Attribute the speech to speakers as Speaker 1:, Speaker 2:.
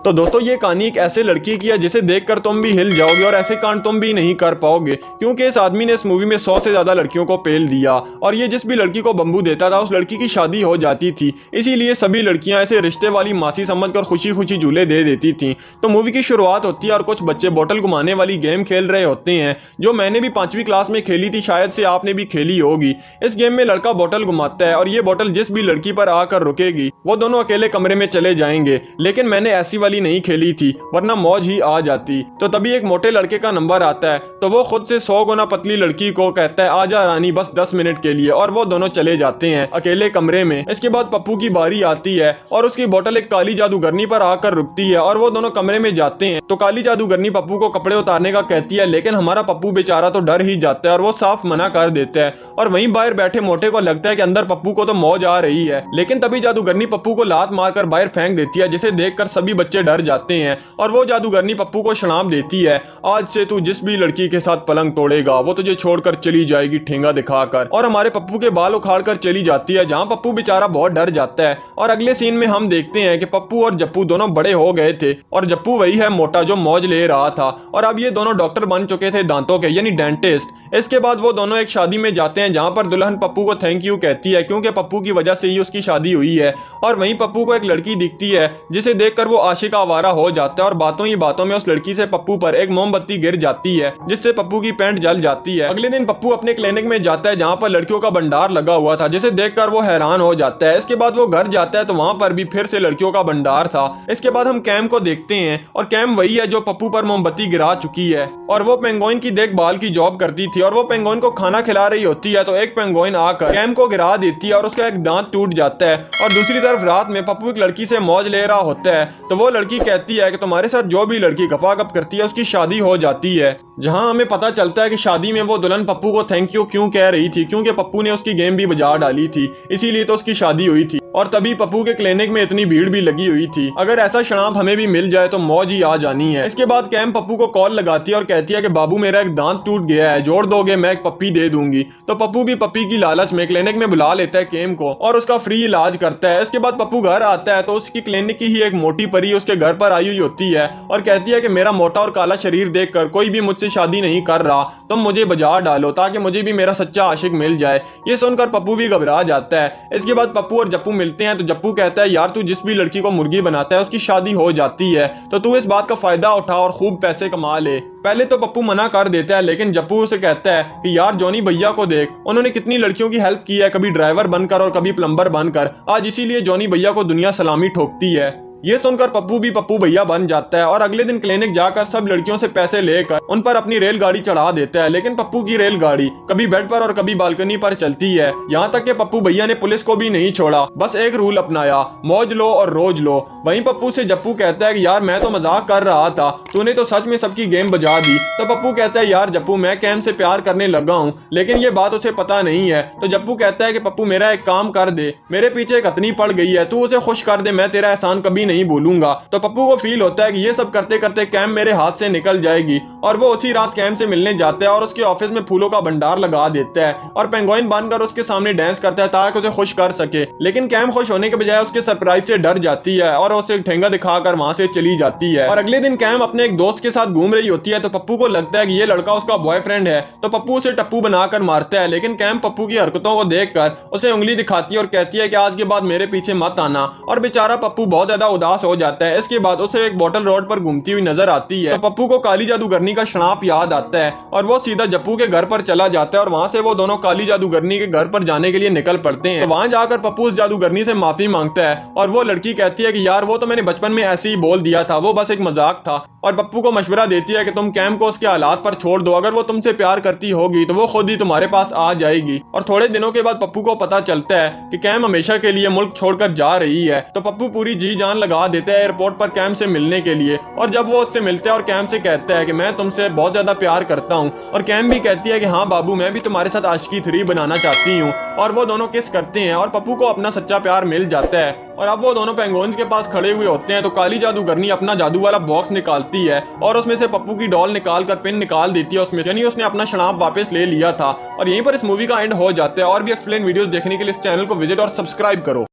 Speaker 1: तो दोस्तों ये कहानी एक ऐसे लड़की की है जिसे देखकर तुम भी हिल जाओगे और ऐसे कांड तुम भी नहीं कर पाओगे, क्योंकि इस आदमी ने इस मूवी में 100 से ज्यादा लड़कियों को पेल दिया और ये जिस भी लड़की को बम्बू देता था उस लड़की की शादी हो जाती थी। इसीलिए सभी लड़कियां ऐसे रिश्ते वाली मासी समझकर खुशी खुशी झूले दे देती थी। तो मूवी की शुरुआत होती है और कुछ बच्चे बोतल घुमाने वाली गेम खेल रहे होते हैं, जो मैंने भी 5वीं क्लास में खेली थी, शायद से आपने भी खेली होगी। इस गेम में लड़का बोतल घुमाता है और ये बोतल जिस भी लड़की पर आकर रुकेगी वो दोनों अकेले कमरे में चले जाएंगे, लेकिन मैंने ऐसी वाली नहीं खेली थी वरना मौज ही आ जाती। तो तभी एक मोटे लड़के का नंबर आता है तो वो खुद से 100 गुना पतली लड़की को कहता है आजा रानी बस 10 मिनट के लिए, और वो दोनों चले जाते हैं अकेले कमरे में। इसके बाद पप्पू की बारी आती है और उसकी बोतल एक काली जादूगरनी पर आकर रुकती है और वो दोनों कमरे में जाते हैं। तो काली जादूगरनी पप्पू को कपड़े उतारने का कहती है, लेकिन हमारा पप्पू बेचारा तो डर ही जाता है और वो साफ मना कर देता है। और वहीं बाहर बैठे मोटे को लगता है कि अंदर पप्पू को तो मौज आ रही है, लेकिन तभी जादूगरनी पप्पू को लात मारकर बाहर फेंक देती है, जिसे देखकर सभी बच्चे डर जाते हैं। और वो जादूगरनी पप्पू को शराब देती है, आज से तू जिस भी लड़की के साथ पलंग तोड़ेगा वो तुझे छोड़कर चली जाएगी ठेंगा दिखाकर। और हमारे पप्पू के बाल उखाड़ कर चली जाती है, जहां पप्पू बेचारा बहुत डर जाता है। और अगले सीन में हम देखते हैं कि पप्पू और जप्पू दोनों बड़े हो गए थे और जप्पू वही है मोटा जो मौज ले रहा था, और अब ये दोनों डॉक्टर बन चुके थे दांतों के, यानी डेंटिस्ट। इसके बाद वो दोनों एक शादी में जाते हैं जहां पर दुल्हन पप्पू को थैंक यू कहती है, क्योंकि पप्पू की वजह से ही उसकी शादी हुई है। और वहीं पप्पू को एक लड़की दिखती है जिसे देखकर वो आशिक आवारा हो जाता है, और बातों ही बातों में उस लड़की से पप्पू पर एक मोमबत्ती गिर जाती है जिससे पप्पू की पैंट जल जाती है। अगले दिन पप्पू अपने क्लिनिक में जाता है जहां पर लड़कियों का भंडार लगा हुआ था, जिसे देखकर वो हैरान हो जाता है। इसके बाद वो घर जाता है तो वहां पर भी फिर से लड़कियों का भंडार था। इसके बाद हम कैम को देखते हैं और कैम वही है जो पप्पू पर मोमबत्ती गिरा चुकी है, और वो पेंगुइन की देखभाल की जॉब करती थी और वो पेंगुइन को खाना खिला रही होती है। तो एक पेंगुइन आकर कैम को गिरा देती है और उसका एक दांत टूट जाता है। और दूसरी तरफ रात में पप्पू एक लड़की से मौज ले रहा होता है तो वो लड़की कहती है कि तुम्हारे साथ जो भी लड़की गपागप करती है उसकी शादी हो जाती है। जहां हमें पता चलता है कि शादी में वो दुल्हन पप्पू को थैंक यू क्यों कह रही थी, क्योंकि पप्पू ने उसकी गेम भी बजा डाली थी, इसीलिए तो उसकी शादी हुई थी। और तभी पप्पू के क्लिनिक में इतनी भीड़ भी लगी हुई थी, अगर ऐसा शराब हमें भी मिल जाए तो मौज ही आ जानी है। इसके बाद कैम पप्पू को कॉल लगाती है और कहती है कि बाबू मेरा एक दांत टूट गया है, जोड़ दोगे मैं एक पप्पी दे दूंगी। तो पप्पू भी पप्पी की लालच में क्लिनिक में बुला लेता है केम को और उसका फ्री इलाज करता है। इसके बाद पप्पू घर आता है तो उसकी क्लिनिक की ही एक मोटी परी उसके घर पर आई हुई होती है और कहती है कि मेरा मोटा और काला शरीर देखकर कोई भी मुझसे शादी नहीं कर रहा, तुम मुझे बजा डालो ताकि मुझे भी मेरा सच्चा आशिक मिल जाए। ये सुनकर पप्पू भी घबरा जाता है। इसके बाद पप्पू और जप्पू मिलते हैं तो जप्पू कहता है यार तू जिस भी लड़की को मुर्गी बनाता है उसकी शादी हो जाती है, तो तू इस बात का फायदा उठा और खूब पैसे कमा ले। पहले तो पप्पू मना कर देता है, लेकिन जप्पू उसे कहता है कि यार जॉनी भैया को देख, उन्होंने कितनी लड़कियों की हेल्प की है, कभी ड्राइवर बनकर और कभी प्लम्बर बनकर, आज इसीलिए जॉनी भैया को दुनिया सलामी ठोकती है। ये सुनकर पप्पू भी पप्पू भैया बन जाता है और अगले दिन क्लिनिक जाकर सब लड़कियों से पैसे लेकर उन पर अपनी रेलगाड़ी चढ़ा देता है। लेकिन पप्पू की रेलगाड़ी कभी बेड पर और कभी बालकनी पर चलती है, यहाँ तक कि पप्पू भैया ने पुलिस को भी नहीं छोड़ा, बस एक रूल अपनाया, मौज लो और रोज लो। वहीं पप्पू से जप्पू कहता है कि यार मैं तो मजाक कर रहा था, तूने तो सच में सबकी गेम बजा दी। तो पप्पू कहता है यार जप्पू मैं कैम से प्यार करने लगा हूँ, लेकिन ये बात उसे पता नहीं है। तो जप्पू कहता है कि पप्पू मेरा एक काम कर दे, मेरे पीछे एक हथनी पड़ गई है, तू उसे खुश कर दे, मैं तेरा एहसान कभी नहीं भूलूंगा। तो पप्पू को फील होता है कि ये सब करते करते कैम मेरे हाथ से निकल जाएगी, और वो उसी रात कैम से मिलने जाता है और उसके ऑफिस में फूलों का भंडार लगा देता है और पेंगुइन बनकर उसके सामने डांस करता है ताकि उसे खुश कर सके। लेकिन कैम खुश होने के बजाय उसके सरप्राइज से डर जाती है और उसे ठेंगा दिखाकर वहां से चली जाती है। और अगले दिन कैम अपने एक दोस्त के साथ घूम रही होती है तो पप्पू को लगता है कि ये लड़का उसका बॉयफ्रेंड है, तो पप्पू उसे टप्पू बनाकर मारता है। लेकिन कैम पप्पू की हरकतों को देखकर उसे उंगली दिखाती है और कहती है कि आज के बाद मेरे पीछे मत आना, और बेचारा पप्पू बहुत ज्यादा उदास हो जाता है। इसके बाद उसे एक बोतल रोड पर घूमती हुई नजर आती है तो पप्पू को काली जादूगरनी का श्राप याद आता है और वो सीधा जप्पू के घर पर चला जाता है और वहां से वो दोनों काली जादूगरनी के घर पर जाने के लिए निकल पड़ते हैं। तो वहां जाकर पप्पू उस जादूगरनी से माफी मांगता है और वो लड़की कहती है कि यार वो तो मैंने बचपन में ऐसे ही बोल दिया था, वो बस एक मजाक था। और पप्पू को मशवरा देती है कि तुम कैम को उसके हालात पर छोड़ दो, अगर वो तुमसे प्यार करती होगी तो वो खुद ही तुम्हारे पास आ जाएगी। और थोड़े दिनों के बाद पप्पू को पता चलता है कि कैम हमेशा के लिए मुल्क छोड़कर जा रही है, तो पप्पू पूरी जी जान लगा देता है एयरपोर्ट पर कैम से मिलने के लिए। और जब वो उससे मिलता है और कैम से कहता है कि मैं तुमसे बहुत ज्यादा प्यार करता हूँ, और कैम भी कहती है कि हाँ बाबू मैं भी तुम्हारे साथ आशिकी 3 बनाना चाहती हूँ, और वो दोनों किस करते हैं और पप्पू को अपना सच्चा प्यार मिल जाता है। और अब वो दोनों पेंगुइन्स के पास खड़े हुए होते हैं तो काली जादूगरनी अपना जादू वाला बॉक्स निकालती है और उसमें से पप्पू की डॉल निकाल कर पिन निकाल देती है उसमें, यानी उसने अपना शराब वापस ले लिया था। और यहीं पर इस मूवी का एंड हो जाता है। और भी एक्सप्लेन वीडियोस देखने के लिए इस चैनल को विजिट और सब्सक्राइब करो।